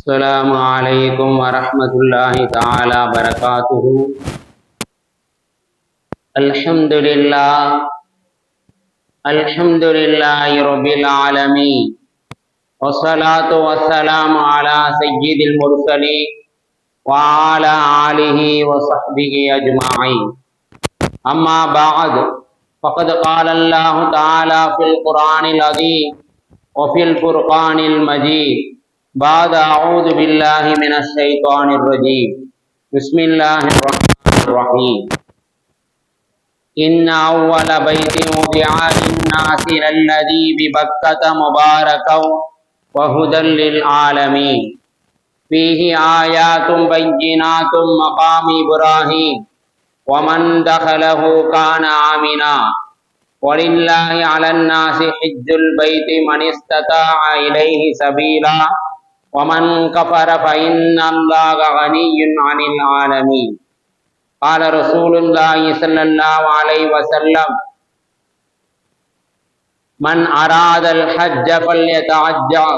السلام عليكم ورحمة الله تعالى وبركاته. الحمد لله رب العالمين، والصلاة والسلام على سيد المرسلين وعلى آله وصحبه أجمعين. أما بعد، فقد قال الله تعالى في القرآن العظيم وفي الفرقان المجيد بعد أعوذ بالله من الشيطان الرجيم. بسم الله الرحمن الرحيم. إن أول بيت وضع للناس للذي ببكة مباركا وهدى للعالمين فيه آيات بينات مقام إبراهيم ومن دخله كان آمنا ولله على الناس حج البيت من استطاع إليه سبيلا ومن كفر فإن الله غني عن العالمين. قال رسول الله صلى الله عليه وسلم: من أراد الحج فليتعجل.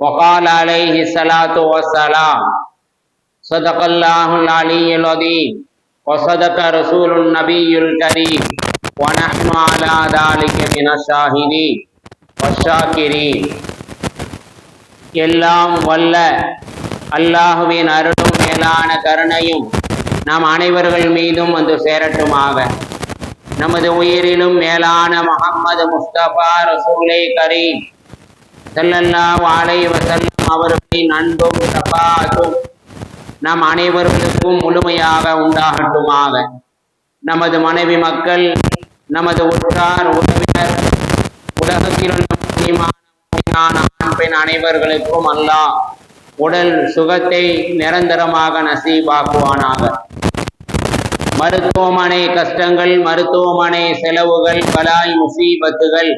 وقال عليه الصلاة والسلام: صدق الله العلي العظيم وصدق رسول النبي الكريم ونحن على ذلك من الشاهدين والشاكرين. எல்லாம் வல்ல அல்லாஹுவின் அருளும் மேலான கருணையும் நாம் அனைவர்கள் மீதும் வந்து சேரட்டுமாக. நமது உயிரிலும் மேலான முஹம்மது முஸ்தபா ரசூலே கரீம் ஸல்லல்லாஹு அலைஹி வஸல்லம் அவர்களின் அன்பும் ஷஃபாஅத்தும் நம் அனைவர்களுக்கும் முழுமையாக உண்டாகட்டுமாக. நமது மனைவி மக்கள், நமது உற்றார் உறவினர், உலகத்தில் உள்ள ஆண் பெண் அனைவர்களுக்கும் அல்லாஹ் உடல் சுகத்தை நிரந்தரமாக நசீபாக்குவானாக. மருத்துவமனை கஷ்டங்கள், மருத்துவமனை செலவுகள், பலாய் முசீபத்துகள்,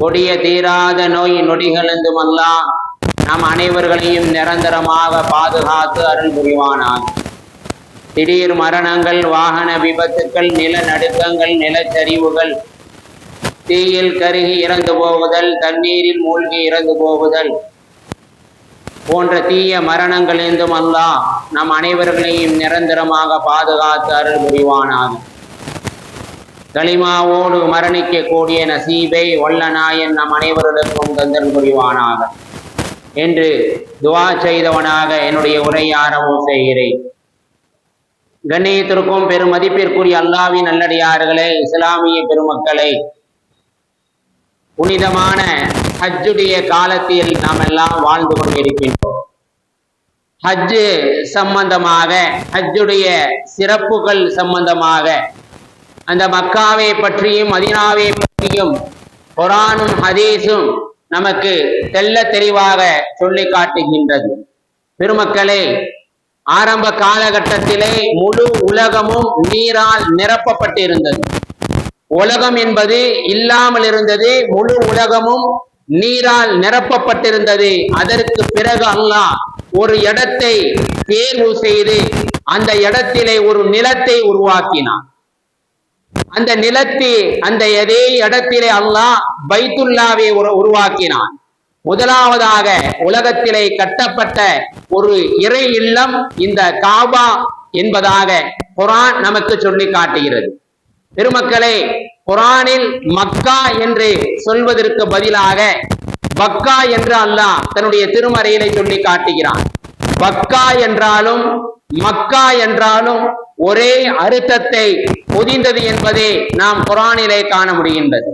கொடிய தீராத நோய் நொடிகளிலிருந்தும் அல்லாஹ் நாம் அனைவர்களையும் நிரந்தரமாக பாதுகாத்து அருள் புரிவானாக. திடீர் மரணங்கள், வாகன விபத்துக்கள், நிலநடுக்கங்கள், நிலச்சரிவுகள், தீயில் கருகி இறந்து போகுதல், தண்ணீரில் மூழ்கி இறந்து போகுதல் போன்ற தீய மரணங்களிலிருந்தும் அல்லாஹ் நம் அனைவர்களையும் நிரந்தரமாக பாதுகாத்து அருள் புரிவானாக. களிமாவோடு மரணிக்கக்கூடிய நசீபை வல்ல நாயன் நம் அனைவர்களுக்கும் தந்தல் புரிவானாக என்று துவா செய்தவனாக என்னுடைய உரையை ஆரம்பம் செய்கிறேன். கண்ணியத்திற்கும் பெரும் மதிப்பிற்குரிய அல்லாஹ்வின் நல்லடியார்களே, இஸ்லாமிய பெருமக்களே, புனிதமான ஹஜ்ஜுடைய காலத்தில் நாம் எல்லாம் வாழ்ந்து கொண்டிருக்கின்றோம். ஹஜ்ஜு சம்பந்தமாக, ஹஜ்ஜுடைய சிறப்புகள் சம்பந்தமாக, அந்த மக்காவை பற்றியும் மதீனாவை பற்றியும் குர்ஆனும் ஹதீஸும் நமக்கு தெள்ள தெளிவாக சொல்லி காட்டுகின்றது. பெருமக்களே, ஆரம்ப காலகட்டத்திலே முழு உலகமும் நீரால் நிரப்பப்பட்டிருந்தது. உலகம் என்பது இல்லாமல் இருந்தது, முழு உலகமும் நீரால் நிரப்பப்பட்டிருந்தது. அதற்கு பிறகு அல்லாஹ் ஒரு இடத்தை தேர்வு செய்து அந்த இடத்திலே ஒரு நிலத்தை உருவாக்கினான். அந்த அதே இடத்திலே அல்லாஹ் பைத்துல்லாவை உருவாக்கினான். முதலாவதாக உலகத்திலே கட்டப்பட்ட ஒரு இறை இல்லம் இந்த காபா என்பதாக குர்ஆன் நமக்கு சொல்லி காட்டுகிறது. பெருமக்களே, குர்ஆனில் மக்கா என்று சொல்வதற்கு பதிலாக பக்கா என்று அல்லாஹ் தன்னுடைய திருமறையிலே சொல்லி காட்டுகிறான். பக்கா என்றாலும் மக்கா என்றாலும் ஒரே அர்த்தத்தை பொதிந்தது என்பதை நாம் குர்ஆனிலே காண முடிகின்றது.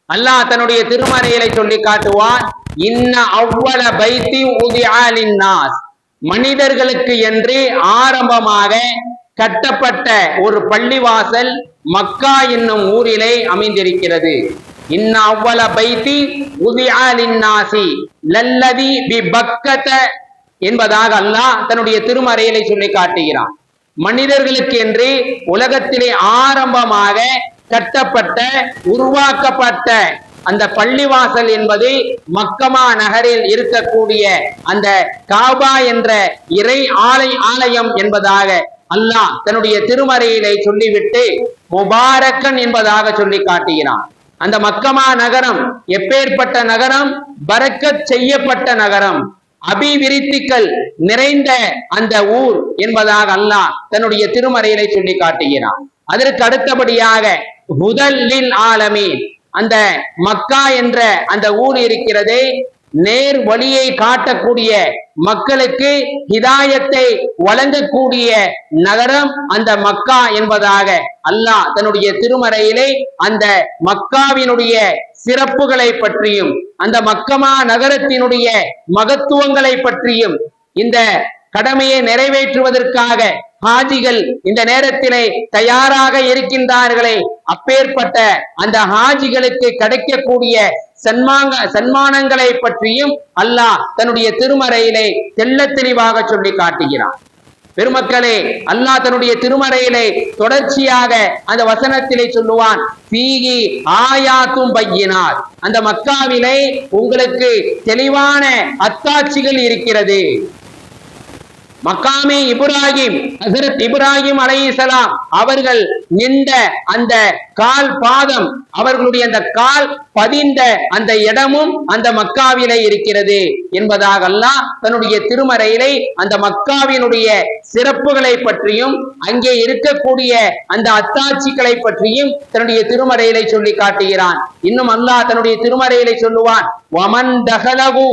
அல்லாஹ் தன்னுடைய திருமறையிலே சொல்லி காட்டுவான், இன்ன அவ்வள பைத்தி உதிஅ லின்னாஸ், மனிதர்களுக்கு என்று ஆரம்பமாக கட்டப்பட்ட ஒரு பள்ளிவாசல் மக்கா என்னும் ஊரிலே அமைந்திருக்கிறது. இன்ன அவ்வள பைத்தி உதிஅ லின்னாசி லல்லதி பிபக்கத என்பதாக அல்லாஹ் தன்னுடைய திருமறையிலே சொல்லி காட்டுகிறான். மனிதர்களுக்கு என்று உலகத்திலே ஆரம்பமாக கட்டப்பட்ட உருவாக்கப்பட்ட அந்த பள்ளிவாசல் என்பது மக்கமா நகரில் இருக்கக்கூடிய அந்த காபா என்ற இறை ஆலயம் என்பதாக அல்லாஹ் தன்னுடைய திருமறையிலே சொல்லிவிட்டு முபாரக்கன் என்பதாக சொல்லி காட்டுகிறான். அந்த மக்கமா நகரம் எப்பேற்பட்ட நகரம்? பரக்கத் செய்யப்பட்ட நகரம். அபிவிருத்திகள் நிறைந்த அந்த ஊர் என்பதாக அல்லாஹ் தன்னுடைய திருமறையிலே சொல்லி காட்டுகிறான். அதற்கு அடுத்தபடியாக முதலில் ஆலமீன் அந்த மக்கா என்ற அந்த ஊர் இருக்கிறது, நேர் வழியை காட்டக்கூடிய மக்களுக்கு ஹிதாயத்தை வழங்கக்கூடிய நகரம் அந்த மக்கா என்பதாக அல்லாஹ் தன்னுடைய திருமறையிலே அந்த மக்காவினுடைய சிறப்புகளை பற்றியும் அந்த மக்கமா நகரத்தினுடைய மகத்துவங்களை பற்றியும் இந்த கடமையை நிறைவேற்றுவதற்காக ஹாஜிகள் இந்த நேரத்திலே தயாராக இருக்கின்றார்களே, அப்பேற்பட்ட அந்த ஹாஜிகளுக்கு கிடைக்கக்கூடிய சன்மானங்களை பற்றியும் அல்லாஹ் தன்னுடைய திருமறையிலே தெள்ள தெளிவாக சொல்லி காட்டுகிறான். பெருமக்களே, அல்லாஹ் தன்னுடைய திருமறையிலே தொடர்ச்சியாக அந்த வசனத்திலே சொல்லுவான், ஃபீஹி ஆயாத்தும் பய்யினாத், அந்த மக்காவிலே உங்களுக்கு தெளிவான அத்தாட்சிகள் இருக்கிறது. மக்காமே இப்ராஹிம், ஹஸரத் இப்ராஹிம் அலைஹிஸ்ஸலாம் அவர்கள் நின்ற அந்த கால் பாதம், அவர்களுடைய அந்த கால் பதிந்த அந்த இடமும் அந்த மக்காவிலே இருக்கிறது என்பதாக அல்லாஹ் தன்னுடைய திருமறையிலே அந்த மக்காவினுடைய சிறப்புகளை பற்றியும் அங்கே இருக்கக்கூடிய அந்த அத்தாட்சிகளை பற்றியும் தன்னுடைய திருமறையிலே சொல்லி காட்டுகிறான். இன்னும் அல்லாஹ் தன்னுடைய திருமறையிலே சொல்லுவான், வமன் தஹலஹு,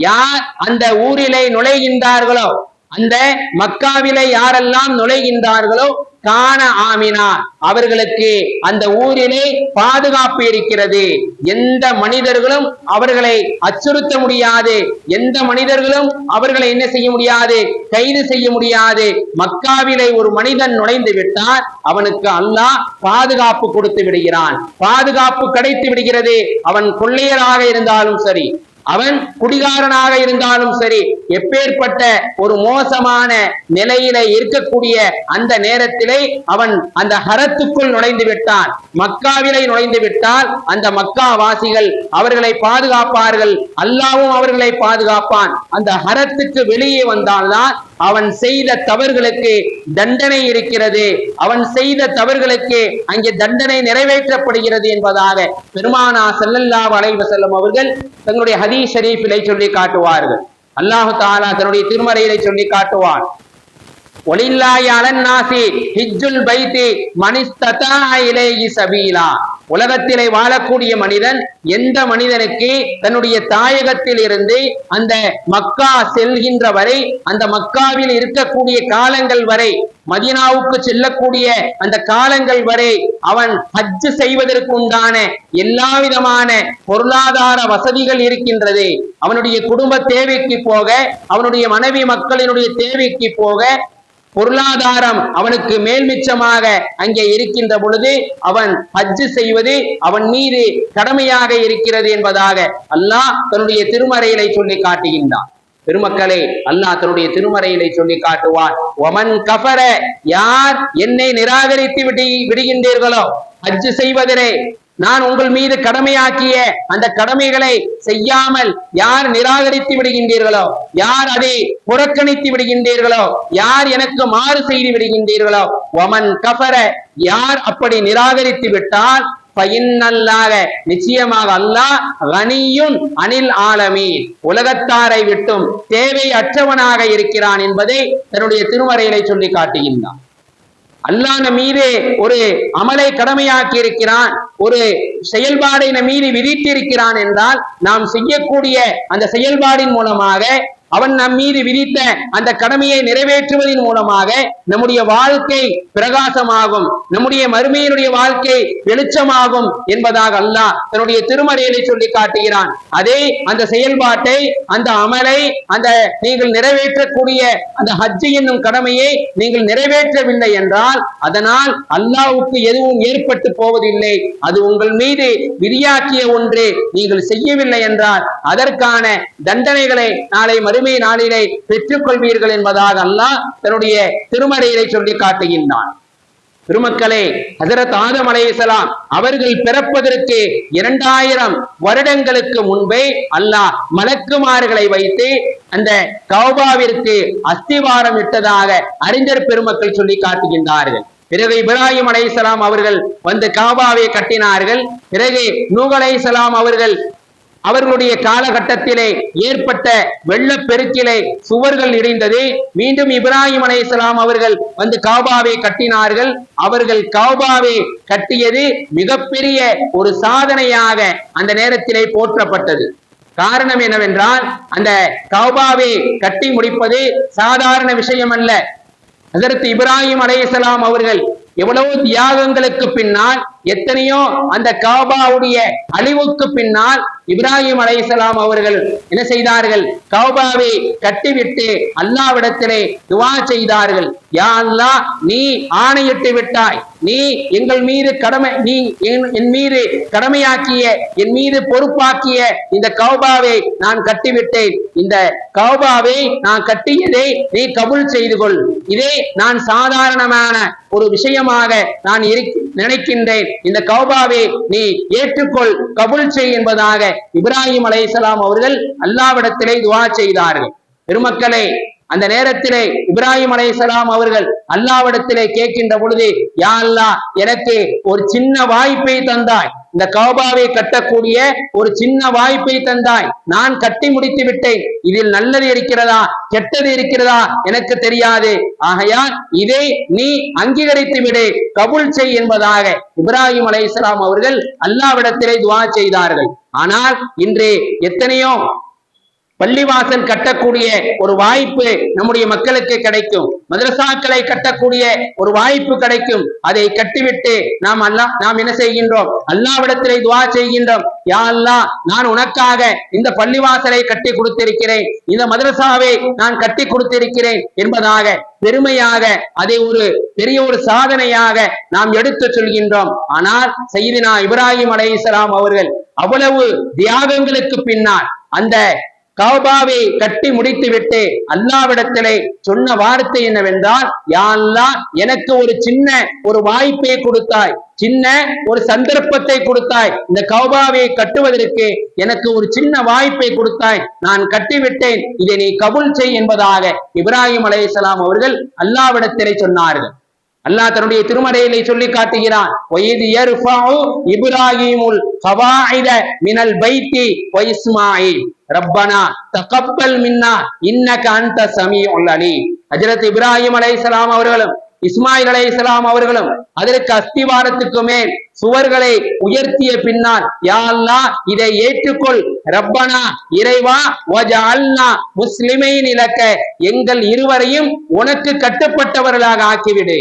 யார் அந்த ஊரிலே நுழைகின்றார்களோ, அந்த மக்காவிலே யாரெல்லாம் நுழைகின்றார்களோ, கான ஆமினா, அவர்களுக்கு அந்த ஊரிலே பாதுகாப்பு இருக்கிறது. எந்த மனிதர்களும் அவர்களை அச்சுறுத்த முடியாது, எந்த மனிதர்களும் அவர்களை என்ன செய்ய முடியாது, கைது செய்ய முடியாது. மக்காவிலே ஒரு மனிதன் நுழைந்து விட்டால் அவனுக்கு அல்லாஹ் பாதுகாப்பு கொடுத்து விடுகிறான், பாதுகாப்பு கிடைத்து விடுகிறது. அவன் கொள்ளையராக இருந்தாலும் சரி, அவன் குடிகாரனாக இருந்தாலும் சரி, எப்பேற்பட்ட ஒரு மோசமான நிலையில இருக்கக்கூடிய அந்த நேரத்திலே அவன் அந்த ஹரத்துக்குள் நுழைந்து விட்டான், மக்காவிலே நுழைந்து விட்டால் அந்த மக்கா வாசிகள் அவர்களை பாதுகாப்பார்கள், அல்லாஹ்வும் அவர்களை பாதுகாப்பான். அந்த ஹரத்துக்கு வெளியே வந்தால்தான் அவன் செய்த தவறுகளுக்கு தண்டனை இருக்கிறது, அவன் செய்த தவறுகளுக்கு அங்கே தண்டனை நிறைவேற்றப்படுகிறது என்பதாக பெருமானார் ஸல்லல்லாஹு அலைஹி வஸல்லம் அவர்கள் தங்களுடைய ஹதீஸ் ஷரீஃபிலே சொல்லி காட்டுவார்கள். அல்லாஹ் தஆலா தன்னுடைய திருமறையிலே சொல்லி காட்டுவான், வலில்லாஹி அலன்னாசி ஹிஜ்ஜுல் பைத்தி மனிஸ்ததா இலைஹி சபீலா, உலகத்திலே வாழக்கூடிய மனிதன், எந்த மனிதனுக்கு தன்னுடைய தாயகத்தில் இருந்து அந்த மக்கா செல்கின்ற வரை, அந்த மக்காவில் இருக்கக்கூடிய காலங்கள் வரை, மதீனாவுக்கு செல்லக்கூடிய அந்த காலங்கள் வரை அவன் ஹஜ் செய்வதற்கு உண்டான எல்லா விதமான பொருளாதார வசதிகள் இருக்கின்றது. அவனுடைய குடும்ப தேவைக்கு போக, அவனுடைய மனைவி மக்களினுடைய தேவைக்கு போக பொருளாதாரம் அவனுக்கு மேல் மிச்சமாக அங்கே இருக்கின்ற பொழுது அவன் ஹஜ் செய்வது அவன் மீது கடமையாக இருக்கிறது என்பதாக அல்லாஹ் தன்னுடைய திருமறையிலே சொல்லி காட்டுகின்றான். பெருமக்களே, அல்லாஹ் தன்னுடைய திருமறையிலே சொல்லி காட்டுவான், ஒமன் கஃபர, யார் என்னை நிராகரித்து விடுகின்றீர்களோ, ஹஜ் செய்வதே நான் உங்கள் மீது கடமையாக்கிய அந்த கடமைகளை செய்யாமல் யார் நிராகரித்து விடுகின்றீர்களோ, யார் அதை புறக்கணித்து விடுகின்றீர்களோ, யார் எனக்கு மாறு செய்து விடுகின்றீர்களோ, ஒமன் கஃபர, யார் அப்படி நிராகரித்து விட்டால், நிச்சயமாக அல்லாஹ் கனியுன் அனில் ஆலமீன், உலகத்தாரை விட்டும் தேவை அற்றவனாக இருக்கிறான் என்பதை தன்னுடைய திருமறையிலே சொல்லி காட்டுகின்றான். அல்லாஹ் நம் மீது ஒரு அமலை கடமையாக்கி இருக்கிறான், ஒரு செயல்பாடை நம் மீது விதித்திருக்கிறான் என்றால் நாம் செய்யக்கூடிய அந்த செயல்பாடின் மூலமாக அவன் நம் மீது விதித்த அந்த கடமையை நிறைவேற்றுவதன் மூலமாக நம்முடைய வாழ்க்கை பிரகாசமாகும், நம்முடைய மறுமையினுடைய வாழ்க்கை வெளிச்சமாகும் என்பதாக அல்லாஹ் தன்னுடைய திருமறையிலே சொல்லி காட்டுகிறான். அதே அந்த செயல்பாட்டை, அந்த அமலை, அந்த நீங்கள் நிறைவேற்றக்கூடிய அந்த ஹஜ் என்னும் கடமையை நீங்கள் நிறைவேற்றவில்லை என்றால் அதனால் அல்லாஹ்வுக்கு எதுவும் ஏற்பட்டு போவதில்லை. அது உங்கள் மீது விதியாக்கிய ஒன்று, நீங்கள் செய்யவில்லை என்றால் அதற்கான தண்டனைகளை நாளை மறுமை நாளிலே பெற்றுக் கொள்வீர்கள் என்பதாக அல்லாஹ் தன்னுடைய திருமறையிலே சொல்லி காட்டுகின்றான். பெருமக்களே, ஹஜரத் ஆதம் அலைஹிஸ்ஸலாம் அவர்கள் பிறப்பதற்கு 2000 வருடங்களுக்கு முன்பே அல்லாஹ் மலக்குமார்களை வைத்து அந்த கௌபாவிற்கு அஸ்திவாரம் இட்டதாக அறிஞர் பெருமக்கள் சொல்லி காட்டுகின்றார்கள். பிறகு இப்ராஹிம் அலைஹிஸ்ஸலாம் அவர்கள் வந்து காபாவை கட்டினார்கள். பிறகு நூஹ் அலைஹிஸ்ஸலாம் அவர்கள் அவர்களுடைய காலகட்டத்திலே ஏற்பட்ட வெள்ளப்பெருக்கிலே சுவர்கள் இடிந்தது. மீண்டும் இப்ராஹிம் அலைஹிஸ்ஸலாம் அவர்கள் வந்து கஅபாவை கட்டினார்கள். அவர்கள் கஅபாவை கட்டியது மிகப்பெரிய ஒரு சாதனையாக அந்த நேரத்திலே போற்றப்பட்டது. காரணம் என்னவென்றால், அந்த கஅபாவை கட்டி முடிப்பது சாதாரண விஷயம் அல்ல. ஹஜ்ரத் இப்ராஹிம் அலைஹிஸ்ஸலாம் அவர்கள் எவ்வளவு தியாகங்களுக்கு பின்னால், எத்தனையோ அந்த கஅபாவுடைய அழிவுக்கு பின்னால் இப்ராஹிம் அலைஹிஸ்ஸலாம் அவர்கள் என்ன செய்தார்கள்? கஅபாவை கட்டிவிட்டு அல்லாஹ்விடத்திலே துஆ செய்தார்கள். யா அல்லாஹ், நீ ஆணையிட்டு விட்டாய், நீ எங்கள் மீது என் மீது கடமையாக்கிய, என் மீது பொறுப்பாக்கிய இந்த கஅபாவை நான் கட்டிவிட்டேன். இந்த கஅபாவை நான் கட்டியதை நீ கபூல் செய்து கொள். இதே நான் சாதாரணமான ஒரு விஷயமாக நான் நினைக்கின்றேன். இந்த கஅபாவை நீ ஏற்றுக்கொள், கபூல் செய் என்பதாக இப்ராஹிம் அலைஹிஸ்ஸலாம் அவர்கள் அல்லாஹ்விடத்திலே துஆ செய்தார்கள். பெருமக்களே, அந்த நேரத்திலே இப்ராஹிம் அலைஹிஸ்ஸலாம் அவர்கள் அல்லாஹ்விடத்திலே கேட்கின்ற பொழுது, யா அல்லாஹ், எனக்கு ஒரு சின்ன வாய்ப்பை தந்தாய், இந்த கஅபாவை கட்டக்கூடிய ஒரு சின்ன வாய்ப்பை தந்தாய், நான் கட்டி முடித்து விட்டேன். இதில் நல்லது இருக்கிறதா கெட்டது இருக்கிறதா எனக்கு தெரியாது. ஆகையால் இதை நீ அங்கீகரித்து விடு, கபூல் செய் என்பதாக இப்ராஹிம் அலைஹிஸ்ஸலாம் அவர்கள் அல்லாஹ்விடத்திலே துஆ செய்தார்கள். ஆனால் இன்று எத்தனையோ பள்ளிவாசல் கட்டக்கூடிய ஒரு வாய்ப்பு நம்முடைய மக்களுக்கு கிடைக்கும், மதரசாக்களை கட்டக்கூடிய ஒரு வாய்ப்பு கிடைக்கும். அதை கட்டிவிட்டு நாம் என்ன செய்கின்றோம்? அல்லாஹ்விடத்திலே துஆ செய்கின்றோம். யா அல்லாஹ், நான் உனக்காக இந்த பள்ளிவாசலை கட்டி கொடுத்திருக்கிறேன், இந்த மதரசாவை நான் கட்டி கொடுத்திருக்கிறேன் என்பதாக பெருமையாக, அதை ஒரு பெரிய ஒரு சாதனையாக நாம் எடுத்து சொல்கின்றோம். ஆனால் சய்யிதுனா இப்ராஹிம் அலைஹிஸ்ஸலாம் அவர்கள் அவ்வளவு தியாகங்களுக்கு பின்னால் அந்த கஅபாவை கட்டி முடித்து விட்டு அல்லாஹ்விடத்திலே சொன்ன வார்த்தை என்னவென்றால், யா அல்லாஹ், எனக்கு ஒரு சின்ன ஒரு வாய்ப்பை கொடுத்தாய், சின்ன ஒரு சந்தர்ப்பத்தை கொடுத்தாய், இந்த கஅபாவை கட்டுவதற்கு எனக்கு ஒரு சின்ன வாய்ப்பை கொடுத்தாய், நான் கட்டிவிட்டேன், இதை நீ கபூல் செய் என்பதாக இப்ராஹிம் அலைஹிஸ்ஸலாம் அவர்கள் அல்லாஹ்விடத்திலே சொன்னார்கள். அல்லாஹ் தன்னுடைய திருமறையிலே சொல்லி காட்டுகிறான், வயது யர்ஃபஉ இப்ராஹீமுல் கவாயித மினல் பைத்தி வ இஸ்மாயில் ரப்பனா தகப்பல் மின்னா இன்னக அன்த ஸமீஉல் அலீம். ஹஜ்ரத் இப்ராஹிம் அலைஹிஸ்ஸலாம் அவர்களும் இஸ்மாயில் அலைஹிஸ்ஸலாம் அவர்களும் அதற்கு அஸ்திவாரத்துக்கு மேல் சுவர்களை உயர்த்திய பின்னால், யா அல்லாஹ், இதை ஏற்றுக்கொள், ரப்பனா, இறைவா, வஜஅல்னா முஸ்லிமைன் லக, எங்கள் இருவரையும் உனக்கு கட்டுப்பட்டவர்களாக ஆக்கிவிடு.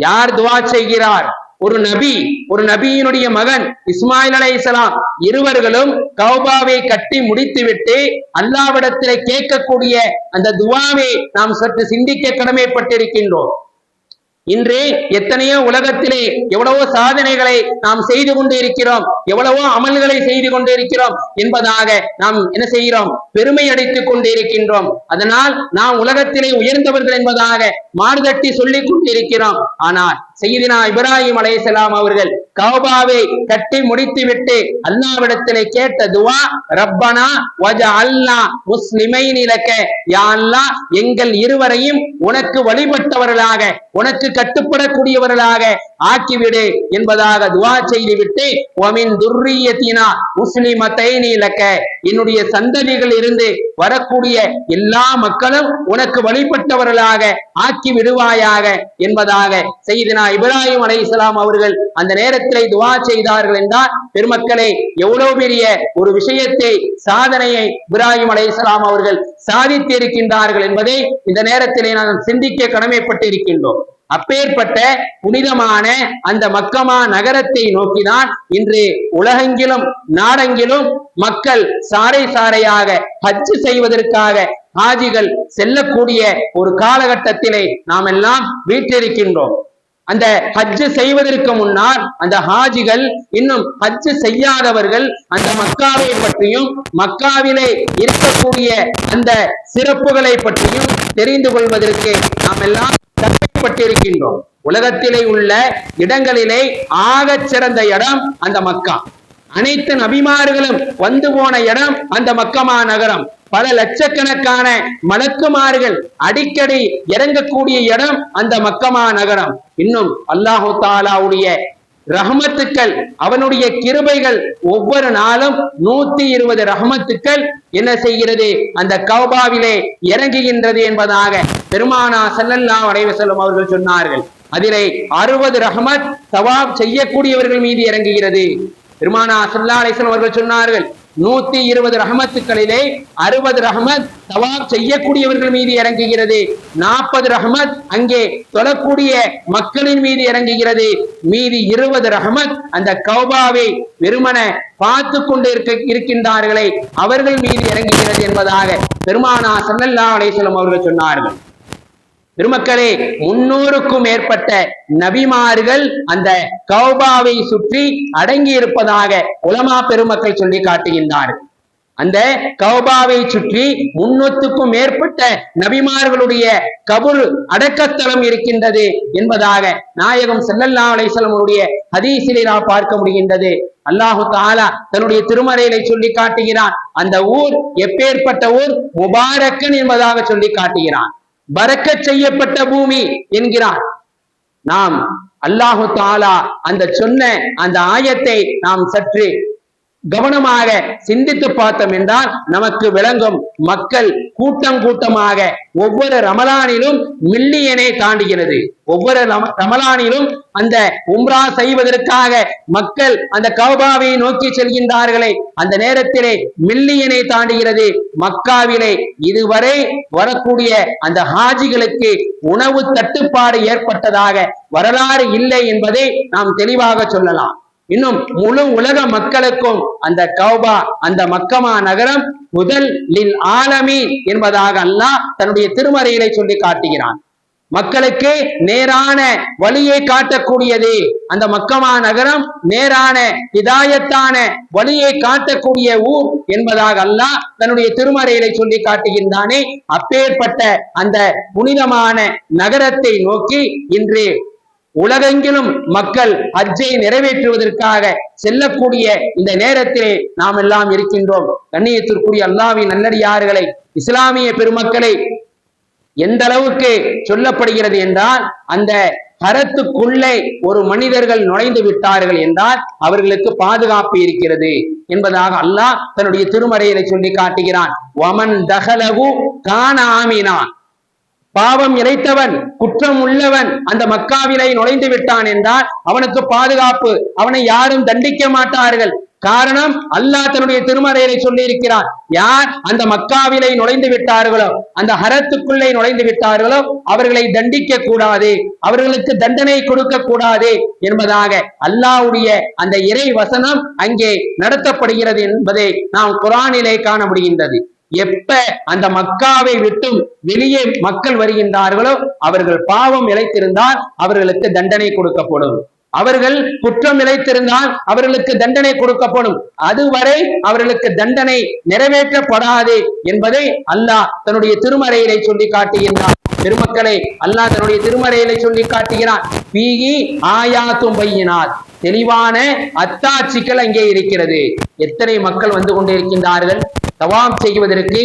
யார் துஆ செய்கிறார்? ஒரு நபி, ஒரு நபியினுடைய மகன் இஸ்மாயில் அலைஹிஸ்ஸலாம் இருவர்களும் கஅபாவை கட்டி முடித்துவிட்டு அல்லாஹ்விடத்திலே கேட்கக்கூடிய அந்த துஆவை நாம் சற்று சிந்திக்க கடமைப்பட்டிருக்கின்றோம். இன்று எத்தனையோ உலகத்திலே எவ்வளவோ சாதனைகளை நாம் செய்து கொண்டு இருக்கிறோம், எவ்வளவோ அமல்களை செய்து கொண்டு இருக்கிறோம் என்பதாக நாம் என்ன செய்கிறோம்? பெருமை அடித்துக் கொண்டு இருக்கின்றோம். அதனால் நாம் உலகத்திலே உயர்ந்தவர்கள் என்பதாக மார்தட்டி சொல்லிக் கொண்டு இருக்கிறோம். ஆனால் சய்யிதுனா இப்ராஹிம் அலைஹிஸ்ஸலாம் அவர்கள் கஅபாவை கட்டி முடித்துவிட்டு அல்லாஹ்விடத்திலே கேட்ட துஆ, ரப்பனா வஜஅல்னா முஸ்லிமைன் லக, யா அல்லாஹ், எங்கள் இருவரையும் உனக்கு வழிபட்டவர்களாக, உனக்கு கட்டுப்படக்கூடியவர்களாக ஆக்கிவிடு என்பதாக துஆ செய்துவிட்டு, வமின் துர்ரியத்தினா முஸ்லிமத்தைனி லக, என்னுடைய சந்ததிகள் இருந்து வரக்கூடிய எல்லா மக்களும் உனக்கு வழிபட்டவர்களாக ஆக்கி விடுவாயாக என்பதாக சய்யிதுனா இப்ராஹிம் அலைஹிஸ்ஸலாம் அவர்கள் அந்த நேரத்திலே துஆ செய்தார்கள் என்றால், பெருமக்களே, எவ்வளவு பெரிய ஒரு விஷயத்தை, சாதனையை இப்ராஹிம் அலைஹிஸ்ஸலாம் அவர்கள் சாதித்து இருக்கின்றார்கள் என்பதை இந்த நேரத்திலே நாம் சிந்திக்க கடமைப்பட்டு இருக்கின்றோம். அப்பேற்பட்ட புனிதமான அந்த மக்கமா நகரத்தை நோக்கிதான் இன்று உலகெங்கிலும் நாடெங்கிலும் மக்கள் சாறை சாறையாக ஹஜ் செய்வதற்காக ஹாஜிகள் செல்லக்கூடிய ஒரு காலகட்டத்திலே நாம் எல்லாம் வீற்றிருக்கின்றோம். அந்த ஹஜ் செய்வதற்கு முன்னால் அந்த ஹாஜிகள், இன்னும் ஹஜ் செய்யாதவர்கள் அந்த மக்காவை பற்றியும் மக்காவிலே இருக்கக்கூடிய அந்த சிறப்புகளை பற்றியும் தெரிந்து கொள்வதற்கு நாம் எல்லாம் கடமைப்பட்டிருக்கின்றோம். உலகத்திலே உள்ள இடங்களிலே ஆகச் சிறந்த இடம் அந்த மக்கா. அனைத்து நபிமார்களும் வந்து போன இடம் அந்த மக்கமா நகரம். பல லட்சக்கணக்கான மலக்குமார்கள் அடிக்கடி இறங்கக்கூடிய இடம் அந்த மக்கமா நகரம். இன்னும் அல்லாஹு தஆலாவுடைய ரஹமத்துக்கள், அவனுடைய கிருபைகள் ஒவ்வொரு நாளும் 120 ரஹமத்துக்கள் என்ன செய்கிறது, அந்த கௌபாவிலே இறங்குகின்றது என்பதாக பெருமானா ஸல்லல்லாஹு அலைஹி வஸல்லம் அவர்கள் சொன்னார்கள். அதிலே 60 ரஹமத் தவாப் செய்யக்கூடியவர்கள் மீது இறங்குகிறது. பெருமானா ஸல்லல்லாஹு அலைஹி வஸல்லம் அவர்கள் சொன்னார்கள், 120 ரஹமத்துக்களிலே 60 ரஹமத் தவாப் செய்யக்கூடியவர்கள் மீது இறங்குகிறது, 40 ரஹமத் அங்கே தொழக்கூடிய மக்களின் மீது இறங்குகிறது, மீதி 20 ரஹமத் அந்த கௌபாவை வெறுமன பார்த்து கொண்டு இருக்கின்றார்களே அவர்கள் மீது இறங்குகிறது என்பதாக பெருமானா ஸல்லல்லாஹு அலைஹி வஸல்லம் அவர்கள் சொன்னார்கள். பெருமக்களே, 300க்கும் மேற்பட்ட நபிமார்கள் அந்த கௌபாவை சுற்றி அடங்கி இருப்பதாக உலமா பெருமக்கள் சொல்லி காட்டுகின்றார்கள். அந்த கௌபாவை சுற்றி 300க்கும் மேற்பட்ட நபிமார்களுடைய கபர் அடக்கத்தலம் இருக்கின்றது என்பதாக நாயகம் ஸல்லல்லாஹு அலைஹி வஸல்லம் அவருடைய ஹதீஸிலே நாம் பார்க்க முடிகின்றது. அல்லாஹு தஆலா தன்னுடைய திருமறையிலே சொல்லி காட்டுகிறான். அந்த ஊர் எப்பேற்பட்ட ஊர், முபாரக்கன் என்பதாக சொல்லி காட்டுகிறான். பரக்கத் செய்யப்பட்ட பூமி என்கிறான். நாம் அல்லாஹு தஆலா அந்த சொன்ன அந்த ஆயத்தை நாம் சற்று கவனமாக சிந்தித்து பார்த்தோம் என்றால் நமக்கு விளங்கும். மக்கள் கூட்டம் கூட்டமாக ஒவ்வொரு ரமலானிலும் மில்லியனை தாண்டுகிறது. ஒவ்வொரு ரமலானிலும் அந்த உம்ரா செய்வதற்காக மக்கள் அந்த கௌபாவை நோக்கி செல்கின்றார்களே, அந்த நேரத்திலே மில்லியனை தாண்டுகிறது. மக்காவிலே இதுவரை வரக்கூடிய அந்த ஹாஜிகளுக்கு உணவு தட்டுப்பாடு ஏற்பட்டதாக வரலாறு இல்லை என்பதை நாம் தெளிவாக சொல்லலாம். இன்னும் முழு உலக மக்களுக்கும் அந்த கௌபா, அந்த மக்கமா நகரம் முதல் லில் ஆலமீன் என்பதாக அல்லாஹ் தன்னுடைய திருமறையிலே சொல்லி காட்டுகிறான். மக்களுக்கு நேரான வழியை காட்டக்கூடியது அந்த மக்கமா நகரம், நேரான ஹிதாயத்தான வழியை காட்டக்கூடிய ஊர் என்பதாக அல்லாஹ் தன்னுடைய திருமறையிலே சொல்லி காட்டுகின்றானே. அப்பேற்பட்ட அந்த புனிதமான நகரத்தை நோக்கி இன்று உலகெங்கிலும் மக்கள் ஹஜ்ஜை நிறைவேற்றுவதற்காக செல்லக்கூடிய இந்த நேரத்திலே நாம் எல்லாம் இருக்கின்றோம். கண்ணியத்திற்குரிய அல்லாஹ்வின் நல்லடியார்களை, இஸ்லாமிய பெருமக்களை, எந்த அளவுக்கு சொல்லப்படுகிறது என்றால், அந்த ஹரத்துக்குள்ளே ஒரு மனிதர்கள் நுழைந்து விட்டார்கள் என்றால் அவர்களுக்கு பாதுகாப்பு இருக்கிறது என்பதாக அல்லாஹ் தன்னுடைய திருமறையிலே சொல்லி காட்டுகிறான். வமன் தகலகு கான ஆமினான், பாவம் இழைத்தவன், குற்றம் உள்ளவன் அந்த மக்காவிலை நுழைந்து விட்டான் என்றால் அவனுக்கு பாதுகாப்பு, அவனை யாரும் தண்டிக்க மாட்டார்கள். காரணம், அல்லாஹ் தன்னுடைய திருமறையிலே சொல்லி இருக்கிறான், யார் அந்த மக்காவிலை நுழைந்து விட்டார்களோ, அந்த ஹரத்துக்குள்ளே நுழைந்து விட்டார்களோ அவர்களை தண்டிக்க கூடாது, அவர்களுக்கு தண்டனை கொடுக்க கூடாது என்பதாக அல்லாஹ்வுடைய அந்த இறை வசனம் அங்கே நடத்தப்படுகிறது என்பதை நாம் குர்ஆனிலே காண முடிகின்றது. எப்ப அந்த மக்காவை விட்டும் வெளியே மக்கள் வருகின்றார்களோ அவர்கள் பாவம் இழைத்திருந்தால் அவர்களுக்கு தண்டனை கொடுக்கப்படும், அவர்கள் குற்றம் இழைத்திருந்தால் அவர்களுக்கு தண்டனை கொடுக்கப்படும். அதுவரை அவர்களுக்கு தண்டனை நிறைவேற்றப்படாது என்பதை அல்லாஹ் தன்னுடைய திருமறையிலே சொல்லி காட்டுகின்றான். பெருமக்களை, அல்லாஹ் தன்னுடைய திருமறையிலே சொல்லி காட்டுகிறான். பீகி ஆயாத்தும் பையினாத், தெளிவான அத்தாட்சிகள் அங்கே இருக்கிறது. எத்தனை மக்கள் வந்து கொண்டிருக்கின்றார்கள் தவாப் செய்வதற்கு.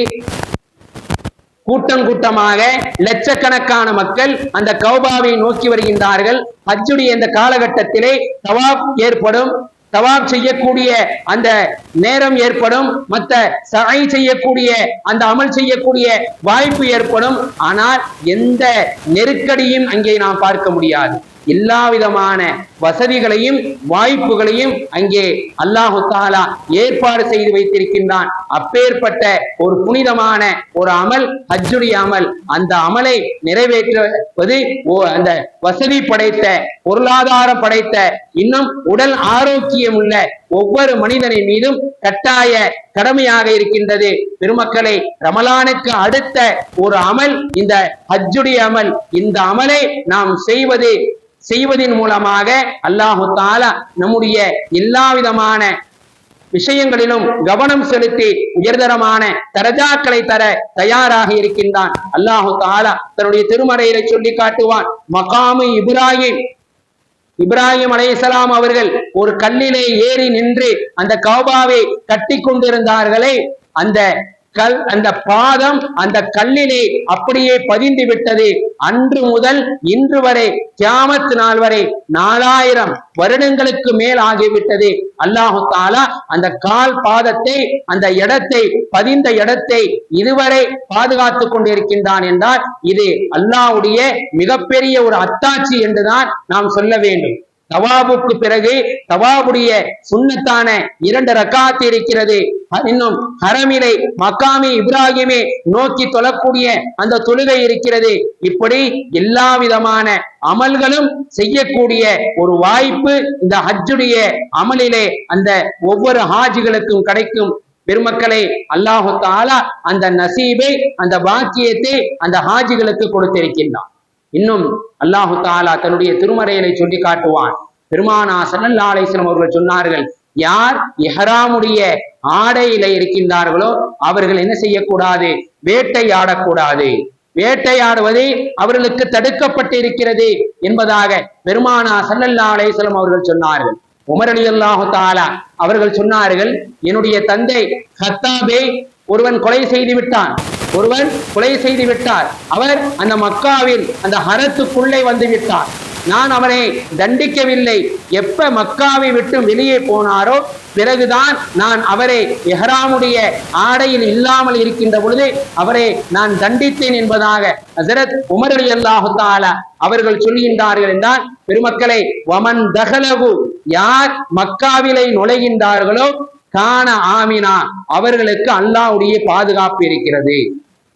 கூட்டம் கூட்டமாக லட்சக்கணக்கான மக்கள் அந்த கௌபாவை நோக்கி வருகின்றார்கள். ஹஜ்ஜுடைய இந்த காலகட்டத்திலே தவாப் ஏற்படும், தவாப் செய்யக்கூடிய அந்த நேரம் ஏற்படும், மற்ற சஐ செய்யக்கூடிய அந்த அமல் செய்யக்கூடிய வாய்ப்பு ஏற்படும். ஆனால் எந்த நெருக்கடியும் அங்கே நாம் பார்க்க முடியாது. எல்லா விதமான வசதிகளையும் வாய்ப்புகளையும் அங்கே அல்லாஹு தஆலா ஏற்பாடு செய்து வைத்திருக்கின்றான். அப்பேற்பட்ட ஒரு புனிதமான ஒரு அமல் ஹஜ்ஜுடைய அமல். அந்த அமலை நிறைவேற்றுவது அந்த வசதி படைத்த, பொருளாதாரம் படைத்த, இன்னும் உடல் ஆரோக்கியம் உள்ள ஒவ்வொரு மனிதனை மீதும் கட்டாய கடமையாக இருக்கின்றது. பெருமக்களை, ரமலானுக்கு அடுத்த ஒரு அமல் இந்த ஹஜ்ஜுடைய அமல். இந்த அமலை நாம் செய்வதின் மூலமாக அல்லாஹு தஆலா நம்முடைய எல்லா விதமான விஷயங்களிலும் கவனம் செலுத்தி உயர்தரமான தரஜாக்களை தர தயாராக இருக்கின்றான். அல்லாஹு தஆலா தன்னுடைய திருமறையிலே சொல்லி காட்டுவான். மகாமு இப்ராஹிம் அலைஹிஸ்ஸலாம் அவர்கள் ஒரு கல்லிலே ஏறி நின்று அந்த கௌபாவை கட்டி கொண்டிருந்தார்களே, அந்த அந்த பாதம் அந்த கல்லிலே அப்படியே பதிந்து விட்டது. அன்று முதல் இன்று வரை கியாமத் நாள் வரை 4000 வருடங்களுக்கு மேல் ஆகிவிட்டது. அல்லாஹு தஆலா அந்த கால் பாதத்தை, அந்த இடத்தை, பதிந்த இடத்தை இதுவரை பாதுகாத்துக் கொண்டிருக்கின்றான் என்றால் இது அல்லாஹ்வுடைய மிகப்பெரிய ஒரு அத்தாட்சி என்றுதான் நாம் சொல்ல வேண்டும். தவாபுக்கு பிறகு தவாபுடைய சுன்னத்தான 2 ரக்காத் இருக்கிறது. இன்னும் ஹரமிலை மக்காமி இப்ராஹிமை நோக்கி தொழக்கூடிய அந்த தொழுகை இருக்கிறது. இப்படி எல்லா விதமான அமல்களும் செய்யக்கூடிய ஒரு வாய்ப்பு இந்த ஹஜ்ஜுடைய அமலிலே அந்த ஒவ்வொரு ஹாஜிகளுக்கும் கிடைக்கும். பெருமக்களை, அல்லாஹு தஆலா அந்த நசீபை, அந்த பாக்கியத்தை அந்த ஹாஜிகளுக்கு கொடுத்திருக்கின்றான். இன்னும் அல்லாஹு தஆலா தன்னுடைய திருமறையிலே சொல்லி காட்டுவான். பெருமானா ஸல்லல்லாஹு அலைஹி வஸல்லம் அவர்கள் சொன்னார்கள், யார் இஹ்ராமுடைய ஆடையில இருக்கின்றார்களோ அவர்கள் என்ன செய்யக்கூடாது? வேட்டையாடக்கூடாது. வேட்டையாடுவது அவர்களுக்கு தடுக்கப்பட்டு இருக்கிறது என்பதாக பெருமானா ஸல்லல்லாஹு அலைஹி வஸல்லம் அவர்கள் சொன்னார்கள். உமர் ரலியல்லாஹு தஆலா அவர்கள் சொன்னார்கள், என்னுடைய தந்தை கத்தாபை ஒருவன் கொலை செய்து விட்டான். அவர் அந்த மக்காவில் அந்த ஹரத்துக்குள்ளே வந்து விட்டார். நான் அவனை தண்டிக்கவில்லை. எப்ப மக்காவை விட்டு வெளியே போனாரோ பிறகுதான் நான் அவரை இஹ்ராமுடைய ஆடையில் இல்லாமல் இருக்கின்ற பொழுது அவரை நான் தண்டித்தேன் என்பதாக ஹஜ்ரத் உமர் ரலியல்லாஹு தஆலா அவர்கள் சொல்கின்றார்கள் என்றால், பெருமக்களை, வமன் தகலகு, யார் மக்காவிலே நுழைகின்றார்களோ கான ஆமினா, அவர்களுக்கு அல்லாஹ்வுடைய பாதுகாப்பு இருக்கிறது.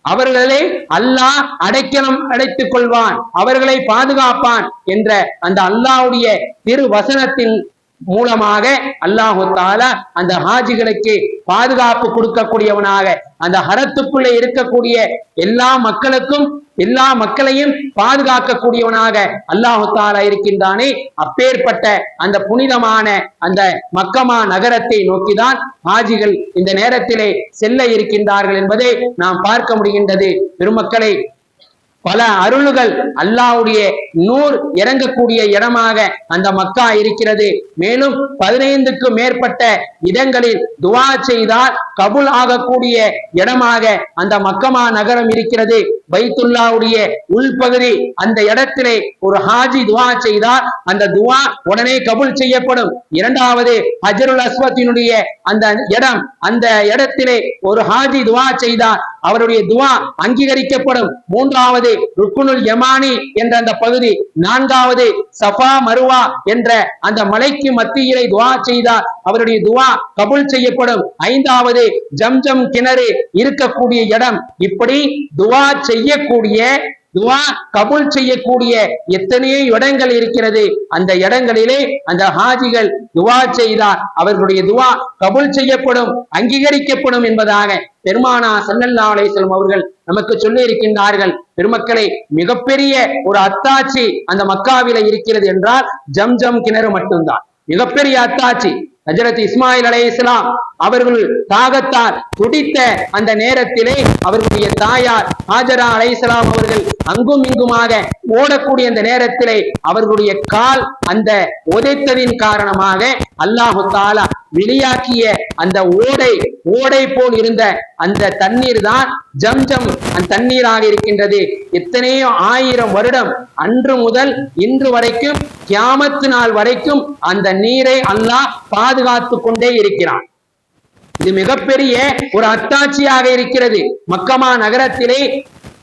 அவர்களை அல்லாஹ் அடைக்கலம் அடைத்துக் கொள்வான், அவர்களை பாதுகாப்பான் என்ற அந்த அல்லாஹ்வுடைய திருவசனத்தின் மூலமாக அல்லாஹு தஆலா அந்த ஹாஜிகளுக்கு பாதுகாப்பு கொடுக்கக்கூடியவனாக, அந்த ஹரத்துக்குள்ளே இருக்கக்கூடிய எல்லா மக்களையும் பாதுகாக்கக்கூடியவனாக அல்லாஹு தஆலா இருக்கின்றானே. அப்பேற்பட்ட அந்த புனிதமான அந்த மக்கமா நகரத்தை நோக்கிதான் ஹாஜிகள் இந்த நேரத்திலே செல்ல இருக்கின்றார்கள் என்பதை நாம் பார்க்க முடிகின்றது. பெருமக்களை, பல அருள்கள் அல்லாஹ்வுடைய நூர் இறங்கக்கூடிய இடமாக அந்த மக்கா இருக்கிறது. மேலும் 15க்கும் மேற்பட்ட இடங்களில் துஆ செய்தால் கபூல் ஆகக்கூடிய இடமாக அந்த மக்கமா நகரம் இருக்கிறது. பைத்துல்லாவுடைய உள்பகுதி, அந்த இடத்திலே ஒரு ஹாஜி துஆ செய்தால் அந்த துஆ உடனே கபூல் செய்யப்படும். இரண்டாவது ஹஜ்ருல் அஸ்வத்தினுடைய அந்த இடம், அந்த இடத்திலே ஒரு ஹாஜி துஆ செய்தால் அவருடைய துஆ அங்கீகரிக்கப்படும். மூன்றாவது ருக்குனுல் யமானி என்ற அந்த பகுதி, நான்காவது சஃபா மருவா என்ற அந்த மலைக்கு மத்தியிலே துஆ செய்தால் அவருடைய துஆ கபூல் செய்யப்படும். ஐந்தாவது ஜம்ஜம் கிணறு இருக்கக்கூடிய இடம். இப்படி துஆ செய்யக்கூடிய, துஆ கபூல் செய்யக்கூடிய எத்தனையோ இடங்கள் இருக்கிறது. அந்த இடங்களிலே அந்த ஹாஜிகள் துஆ செய்தால் அவர்களுடைய துஆ கபூல் செய்யப்படும், அங்கீகரிக்கப்படும் என்பதாக பெருமானா ஸல்லல்லாஹு அலைஹி வஸல்லம் அவர்கள் நமக்கு சொல்லி இருக்கின்றார்கள். பெருமக்களை, மிகப்பெரிய ஒரு அத்தாட்சி அந்த மக்காவில இருக்கிறது என்றால் ஜம்ஜம் கிணறு மட்டும்தான். மிகப்பெரிய அத்தாட்சி. ஹஜ்ரத் இஸ்மாயில் அலைஹிஸ்ஸலாம் அவர்கள் தாகத்தால் துடித்த அந்த நேரத்திலே அவர்களுடைய தாயார் ஹாஜரா அலைஹிஸ்ஸலாம் அவர்கள் அங்கும் இங்குமாக ஓடக்கூடிய அந்த நேரத்திலே அவர்களுடைய கால் அந்த உதைத்ததின் காரணமாக அல்லாஹு தஆலா வெளியாக்கிய அந்த ஓடை போல் இருந்த அந்த தண்ணீர் தான் ஜம்ஜம் அந்த தண்ணீராக இருக்கின்றது. எத்தனையோ 1000 வருடம் அன்று முதல் இன்று வரைக்கும், கியாமத் நாள் வரைக்கும் அந்த நீரை அல்லாஹ் பாதுகாத்து கொண்டே இருக்கிறான். இது மிகப்பெரிய ஒரு அத்தாட்சியாக இருக்கிறது. மக்கமா நகரத்திலே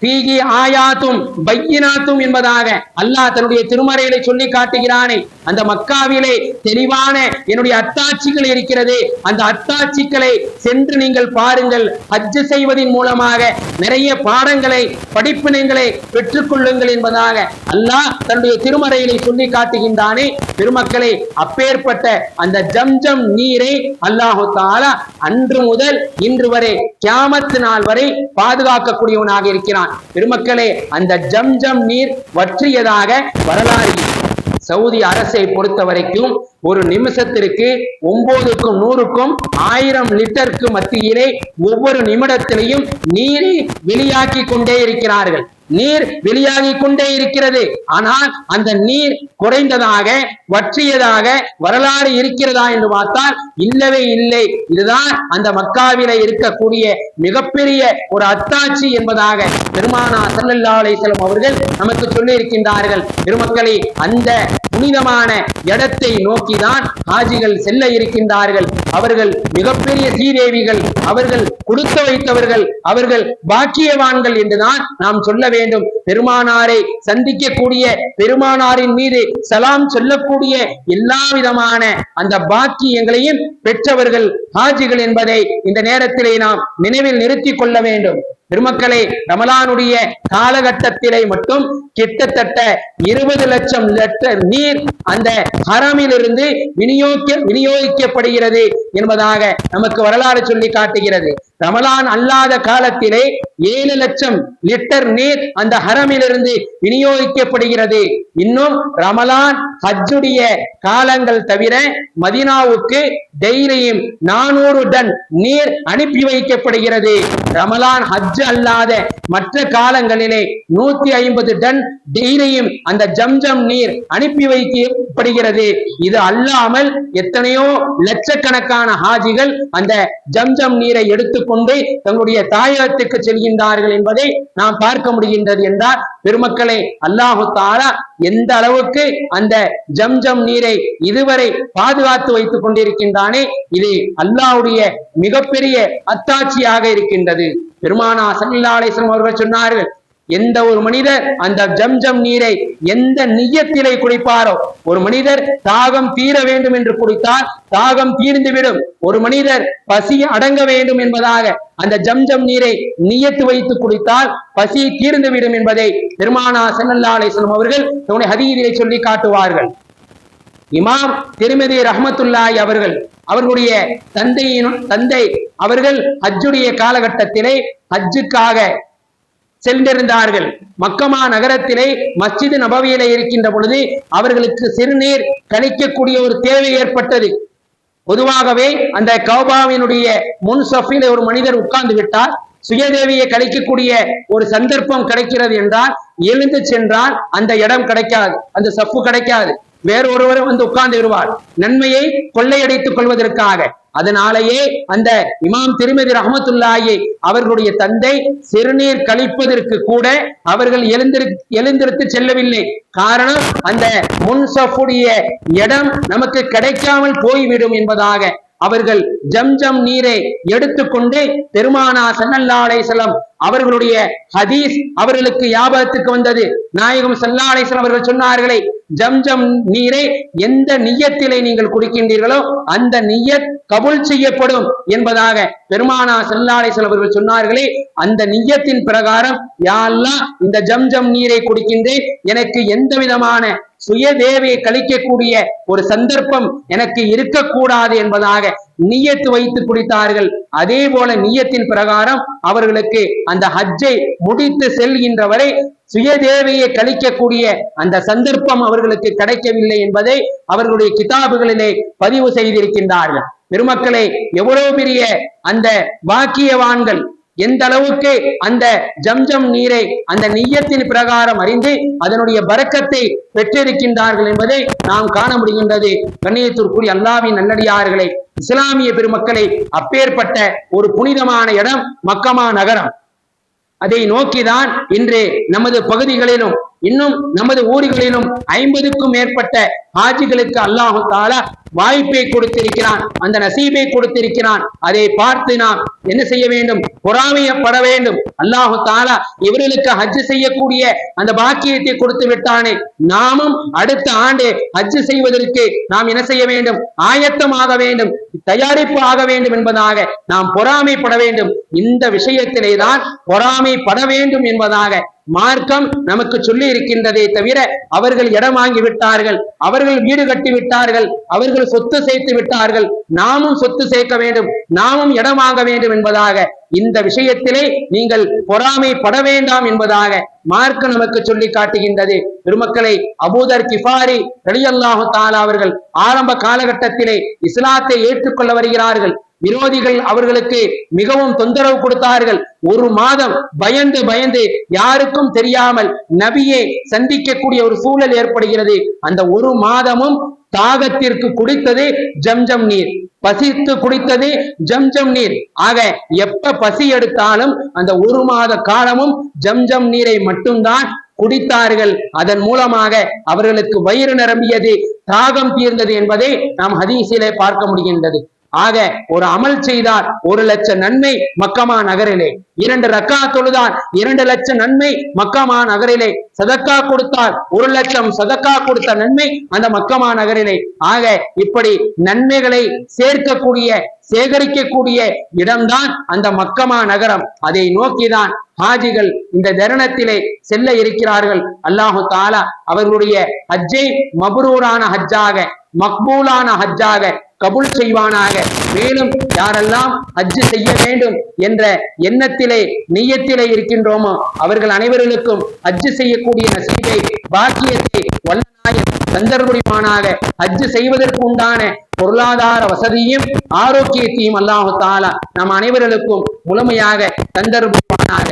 ஃபீஹி ஆயாத்தும் பையினாத்தும் என்பதாக அல்லாஹ் தன்னுடைய திருமறையிலே சொல்லி காட்டுகிறானே, அந்த மக்காவிலே தெளிவான என்னுடைய அத்தாட்சிகள் இருக்கிறது. அந்த அத்தாட்சிகளை சென்று நீங்கள் பாருங்கள். ஹஜ் செய்வதன் மூலமாக நிறைய பாடங்களை, படிப்பினைகளை பெற்றுக்கொள்ளுங்கள் என்பதாக அல்லாஹ் தன்னுடைய திருமறையிலே சொல்லி காட்டுகின்றானே. பெருமக்களை, அப்பேற்பட்ட அந்த ஜம்ஜம் நீரை அல்லாஹு தஆலா அன்று முதல் இன்று வரை கியாமத் நாள் வரை பாதுகாக்கக்கூடியவனாக இருக்கிறான். பெருமக்களே, அந்த ஜம்ஜம் நீர் வற்றியதாக வரலாறு. சவுதி அரசை பொறுத்த வரைக்கும் ஒரு நிமிஷத்திற்கு 9க்கும் 100க்கும் 1000 லிட்டருக்கு மத்தியிலே ஒவ்வொரு நிமிடத்திலையும் நீரை வெளியாக்கி கொண்டே இருக்கிறார்கள். நீர் வெளியாகி கொண்டே இருக்கிறது. ஆனால் அந்த நீர் குறைந்ததாக வற்றியதாக வரலாறு இருக்கிறதா என்று பார்த்தால் இல்லவே இல்லை. இதுதான் அந்த மக்காவிலே இருக்கக்கூடிய மிகப்பெரிய ஒரு அத்தாட்சி என்பதாக பெருமானார் ஸல்லல்லாஹு அலைஹி வஸல்லம் அவர்கள் நமக்கு சொல்லி இருக்கின்றார்கள். பெருமக்களே, அந்த புனிதமான இடத்தை நோக்கிதான் ஹாஜிகள் செல்ல இருக்கின்றார்கள். அவர்கள் மிகப்பெரிய சீதேவிகள், அவர்கள் கொடுத்து வைத்தவர்கள், அவர்கள் பாக்கியவான்கள் என்றுதான் நாம் சொல்ல வேண்டும். பெருமானாரை சந்திக்கக்கூடிய, பெருமானாரின் மீது சலாம் சொல்லக்கூடிய எல்லா விதமான அந்த பாக்கியங்களையும் பெற்றவர்கள் ஹாஜிகள் என்பதை இந்த நேரத்திலே நாம் நினைவில் நிறுத்திக் கொள்ள வேண்டும். பெருமக்களே, ரமலானுடைய காலகட்டத்திலே மட்டும் கிட்டத்தட்ட 20 லட்சம் லிட்டர் நீர் அந்த ஹரமிலிருந்து விநியோகிக்கப்படுகிறது என்பதாக நமக்கு வரலாறு சொல்லி காட்டுகிறது. ரமலான் அல்லாத காலத்திலே 7 லட்சம் லிட்டர் நீர் அந்த ஹரமிலிருந்து விநியோகிக்கப்படுகிறது. இன்னும் ரமலான் ஹஜ்ஜுடைய காலங்கள் தவிர மதீனாவுக்கு டெய்லியும் 400 டன் நீர் அனுப்பி வைக்கப்படுகிறது. ரமலான் ஹஜ் அல்லாத மற்ற காலங்களிலே 150 டன் டெய்லியும் அந்த ஜம்ஜம் நீர் அனுப்பி வைக்கப்படுகிறது. இது அல்லாமல் எத்தனையோ லட்சக்கணக்கான ஹாஜிகள் அந்த ஜம்ஜம் நீரை எடுத்துக்கொண்டு தங்களுடைய தாயகத்துக்கு செல்கின்றார்கள் என்பதை நாம் பார்க்க முடிகின்றது. என்றால் பெருமக்களே, அல்லாஹு தஆலா எந்த அளவுக்கு அந்த ஜம்ஜம் நீரை இதுவரை பாதுகாத்து வைத்துக் கொண்டிருக்கின்றானே, இது அல்லாஹ்வுடைய மிகப்பெரிய அத்தாட்சியாக இருக்கின்றது. பெருமானார் ஸல்லல்லாஹு அலைஹி வஸல்லம் அவர்கள் சொன்னார்கள், எந்த ஒரு மனிதர் அந்த ஜம்ஜம் நீரை எந்த நியத்திலே குடிப்பாரோ, ஒரு மனிதர் தாகம் தீர வேண்டும் என்று குடித்தால் தாகம் தீர்ந்துவிடும். ஒரு மனிதர் பசி அடங்க வேண்டும் என்பதாக அந்த ஜம்ஜம் நீரை நியத்து வைத்து குடித்தால் பசி தீர்ந்துவிடும் என்பதை பெருமானார் ஸல்லல்லாஹு அலைஹி வஸல்லம் அவர்கள் தன்னுடைய ஹதீஸிலே சொல்லி காட்டுவார்கள். இமாம் திர்மிதி ரஹ்மத்துல்லாஹி அவர்களுடைய தந்தை அவர்கள் ஹஜ்ஜுடைய காலகட்டத்திலே ஹஜ்ஜுக்காக சென்றிருந்தார்கள். மக்கமா நகரத்திலே மஸ்ஜித் நபவியிலே இருக்கின்ற பொழுது அவர்களுக்கு சிறுநீர் கழிக்கக்கூடிய ஒரு தேவை ஏற்பட்டது. பொதுவாகவே அந்த கௌபாவினுடைய முன் சஃபிலே ஒரு மனிதர் உட்கார்ந்து விட்டால் சுயதேவியை கழிக்கக்கூடிய ஒரு சந்தர்ப்பம் கிடைக்கிறது என்றால் எழுந்து சென்றால் அந்த இடம் கிடைக்காது, அந்த சஃப்பு கிடைக்காது, வேற ஒருவர் வந்து உட்கார்ந்து விடுவார், நன்மையை கொள்ளையடித்துக் கொள்வதற்காக. அதனாலேயே அந்த இமாம் திர்மிதி ரஹ்மத்துல்லாஹி அவர்களுடைய தந்தை சிறுநீர் கழிப்பதற்கு கூட அவர்கள் எழுந்திருத்து செல்லவில்லை. காரணம், அந்த முன்சஃபுடைய இடம் நமக்கு கிடைக்காமல் போய்விடும் என்பதாக அவர்கள் ஜம்ஜம் நீரை எடுத்துக்கொண்டு பெருமானார் ஸல்லல்லாஹு அலைஹி வஸல்லம் அவர்களுடைய ஹதீஸ் அவர்களுக்கு ஞாபகத்துக்கு வந்தது. நாயகம் ஸல்லல்லாஹு அலைஹி வஸல்லம் அவர்கள் சொன்னார்களே, ஜம்ஜம் நீரை எந்த நியத்திலே நீங்கள் குடிக்கின்றீர்களோ அந்த நியத் கபூல் செய்யப்படும் என்பதாக பெருமானார் ஸல்லல்லாஹு அலைஹி வஸல்லம் அவர்கள் சொன்னார்களே, அந்த நியத்தின் பிரகாரம் யா அல்லாஹ் இந்த ஜம்ஜம் நீரை குடிக்கின்றேன், எனக்கு எந்த விதமான சுய தேவையை கழிக்கக்கூடிய ஒரு சந்தர்ப்பம் எனக்கு இருக்கக்கூடாது என்பதாக நியத்து வைத்து குடித்தார்கள். அதே போல நியத்தின் பிரகாரம் அவர்களுக்கு அந்த ஹஜ்ஜை முடித்து செல்கின்ற வரை சுயதேவையை கழிக்கக்கூடிய அந்த சந்தர்ப்பம் அவர்களுக்கு கிடைக்கவில்லை என்பதை அவர்களுடைய கிதாபுகளிலே பதிவு செய்திருக்கின்றார்கள். பெருமக்களே, எவ்வளவு பெரிய அந்த பாக்கியவான்கள், எந்த அளவுக்கு அந்த ஜம்ஜம் நீரை அந்த நிய்யத்தின் பிரகாரம் அறிந்து அதனுடைய பரக்கத்தை பெற்றிருக்கின்றார்கள் என்பதை நாம் காண முடிகின்றது. கண்ணியத்திற்குரிய அல்லாஹ்வின் நல்லடியார்களே, இஸ்லாமிய பெருமக்களை, அப்பேற்பட்ட ஒரு புனிதமான இடம் மக்கமா நகரம். அதை நோக்கிதான் இன்று நமது பகுதிகளிலும் இன்னும் நமது ஊர்களிலும் 50க்கும் மேற்பட்ட ஹாஜிகளுக்கு அல்லாஹு தஆலா வாய்ப்பை கொடுத்திருக்கிறான், அந்த நசீபை கொடுத்திருக்கிறான். அதை பார்த்து நாம் என்ன செய்ய வேண்டும்? பொறாமையப்பட வேண்டும். அல்லாஹு தஆலா இவர்களுக்கு ஹஜ் செய்யக்கூடிய அந்த பாக்கியத்தை கொடுத்து விட்டானே, நாமும் அடுத்த ஆண்டு ஹஜ் செய்வதற்கு நாம் என்ன செய்ய வேண்டும்? ஆயத்தமாக வேண்டும், தயாரிப்பு ஆக வேண்டும் என்பதாக நாம் பொறாமைப்பட வேண்டும். இந்த விஷயத்திலே தான் பொறாமைப்பட வேண்டும் என்பதாக மார்க்கம் நமக்கு சொல்லி இருக்கின்றதே தவிர, அவர்கள் இடம் வாங்கி விட்டார்கள், அவர்கள் வீடு கட்டி விட்டார்கள், அவர்கள் சொத்து சேர்த்து விட்டார்கள், நாமும் சொத்து சேர்க்க வேண்டும், நாமும் இடம் வாங்க வேண்டும் என்பதாக இந்த விஷயத்திலே நீங்கள் பொறாமைப்பட வேண்டாம் என்பதாக மார்க்க நமக்கு சொல்லி காட்டுகின்றது. பெருமக்களை, அபூதர் கிஃபாரி ரலியல்லாஹு தஆலா அவர்கள் ஆரம்ப காலகட்டத்திலே இஸ்லாத்தை ஏற்றுக்கொள்ள வருகிறார்கள். விரோதிகள் அவர்களுக்கு மிகவும் தொந்தரவு கொடுத்தார்கள். ஒரு மாதம் பயந்து பயந்து யாருக்கும் தெரியாமல் நபியை சந்திக்கக்கூடிய ஒரு சூழல் ஏற்படுகிறது. அந்த ஒரு மாதமும் தாகத்திற்கு குடித்தது ஜம்ஜம் நீர், பசித்து குடித்தது ஜம்ஜம் நீர். ஆக எப்ப பசி எடுத்தாலும் அந்த ஒரு மாத காலமும் ஜம்ஜம் நீரை மட்டும்தான் குடித்தார்கள். அதன் மூலமாக அவர்களுக்கு வயிறு நிரம்பியது, தாகம் தீர்ந்தது என்பதை நாம் ஹதீஸிலே பார்க்க முடிகின்றது. ஆக ஒரு அமல் செய்தால் 1 லட்சம் நன்மை மக்கமா நகரிலே, 2 ரக்காத் தொழுதால் 2 லட்சம் நன்மை மக்கமா நகரிலே, சதக்கா கொடுத்தால் 1 லட்சம் சதக்கா கொடுத்த நன்மை அந்த மக்கமா நகரிலே. ஆக இப்படி நன்மைகளை சேர்க்கக்கூடிய சேகரிக்கக்கூடிய இடம்தான் அந்த மக்கமா நகரம். அதை நோக்கிதான் ஹாஜிகள் இந்த தருணத்திலே செல்ல இருக்கிறார்கள். அல்லாஹு தஆலா அவர்களுடைய ஹஜ்ஜை மப்ரூரான ஹஜ்ஜாக, மக்பூலான ஹஜ்ஜாக கபூல் செய்வானாக. மேலும் யாரெல்லாம் ஹஜ் செய்ய வேண்டும் என்ற எண்ணத்திலே நியத்திலே இருக்கின்றோமோ அவர்கள் அனைவர்களுக்கும் ஹஜ் செய்யக்கூடிய நசீபை, பாக்கியத்தை வல்லநாயன் தந்தருளிவானாக. ஹஜ் செய்வதற்கு உண்டான பொருளாதார வசதியும் ஆரோக்கியத்தையும் அல்லாஹு தஆலா நம் அனைவர்களுக்கும் முழுமையாக தந்தருளிவானாக.